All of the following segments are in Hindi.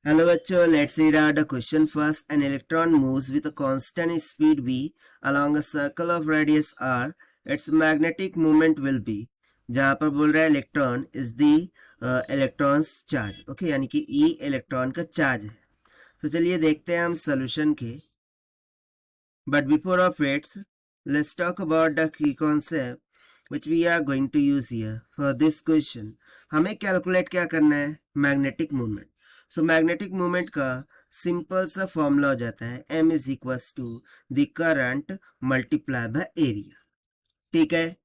Hello bachcho, let's read out the question first. An electron moves with a constant speed v along a circle of radius r. Its magnetic moment will be, जहाँ पर बोल रहा है electron is the electrons charge, okay, यानी कि ई इलेक्ट्रॉन का चार्ज है. तो चलिए देखते हैं हम सोल्यूशन के. But before of its, let's talk about the key concept which we are going to use here for this question. हमें कैलकुलेट क्या करना है? Magnetic movement. So magnetic movement का सिंपल सा फॉर्मूला हो जाता है m is equals to the current multiply by area. ठीक है.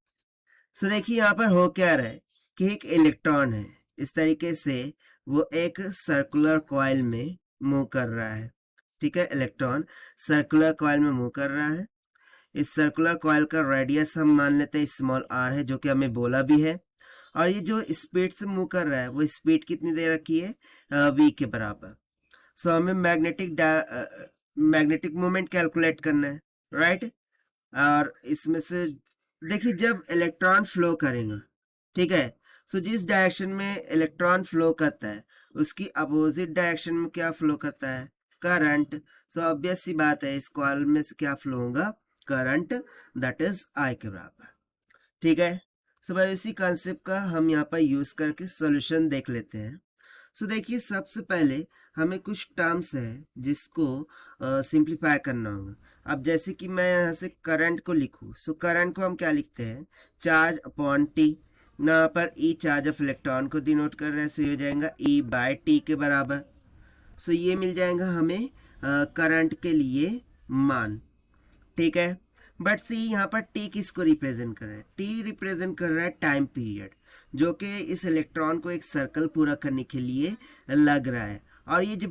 सो देखिए यहाँ पर हो क्या रहा है कि एक इलेक्ट्रॉन है, इस तरीके से वो एक सर्कुलर कॉइल में मूव कर रहा है. ठीक है, इलेक्ट्रॉन सर्कुलर कॉइल में मूव कर रहा है. इस सर्कुलर कॉइल का रेडियस हम मान लेते हैं स्मॉल r है, जो कि हमें बोला भी है. और ये जो स्पीड से मूव कर रहा है वो स्पीड कितनी दे रखी है? v के बराबर. सो हमें मैग्नेटिक मोमेंट कैलकुलेट करना है, राइट. और इसमें से देखिए जब इलेक्ट्रॉन फ्लो करेगा, ठीक है, सो जिस डायरेक्शन में इलेक्ट्रॉन फ्लो करता है उसकी अपोजिट डायरेक्शन में क्या फ्लो करता है? करंट. सो ऑब्वियस सी बात है इस कॉइल में से क्या फ्लो होगा? करंट, दैट इज I के बराबर. ठीक है. सो भाई इसी कॉन्सेप्ट का हम यहाँ पर यूज करके सोल्यूशन देख लेते हैं. सो देखिए सबसे पहले हमें कुछ टर्म्स है जिसको सिंप्लीफाई करना होगा. अब जैसे कि मैं यहाँ से करंट को लिखूँ, सो करंट को हम क्या लिखते हैं? Charge upon T. यहाँ पर ई चार्ज ऑफ इलेक्ट्रॉन को डिनोट कर रहा है, सो ये हो जाएगा ई बाय टी के बराबर. सो ये मिल जाएगा हमें करंट के लिए मान. ठीक है. बट सी यहाँ पर टी किसको रिप्रेजेंट कर रहा है? टी रिप्रेजेंट कर रहा है टाइम पीरियड, जो कि इस इलेक्ट्रॉन को एक सर्कल पूरा करने के लिए लग रहा है. और ये जो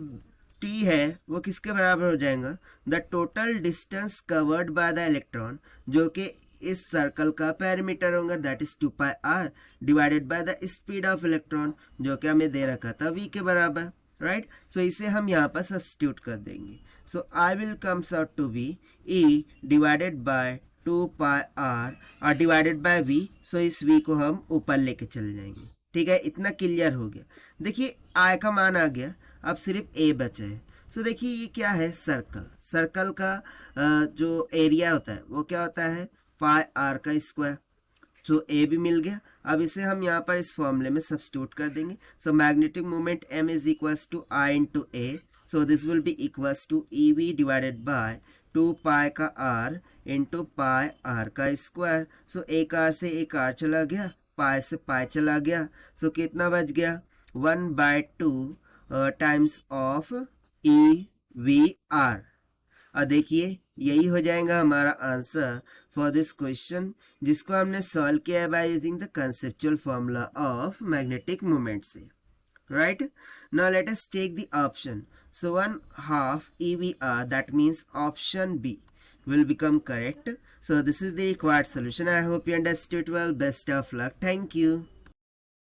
टी है वो किसके बराबर हो जाएगा? The total distance covered by the electron, जो कि इस सर्कल का पैरामीटर होगा, that is 2πr divided by the speed of electron, जो कि हमें दे रखा था v के बराबर, राइट. सो इसे हम यहाँ पर सब्स्टिट्यूट कर देंगे. So I will comes out to be E divided by 2πr और डिवाइडेड बाय v. सो इस v को हम ऊपर लेके चले जाएंगे. ठीक है, इतना क्लियर हो गया. देखिए I का मान आ गया, अब सिर्फ A बचा है. सो देखिए ये क्या है? सर्कल. सर्कल का जो एरिया होता है वो क्या होता है? पाई r का स्क्वायर. सो ए भी मिल गया. अब इसे हम यहाँ पर इस फॉर्मूले में सब्स्टिट्यूट कर देंगे. So magnetic moment m is equals to I into A. So this will be equals to E V divided by 2 pi का r इंटू पाई r का स्क्वायर. सो एक r से एक r चला गया, पाई से पाई चला गया. सो कितना बच गया? 1/2 times of E V R. और देखिए यही हो जाएगा हमारा आंसर फॉर दिस क्वेश्चन, जिसको हमने सॉल्व किया है by using the conceptual formula of magnetic moment से, right. Now let us take the option. So 1/2 EVR, that means option B will become correct. So this is the required solution. I hope you understood well. Best of luck. Thank you.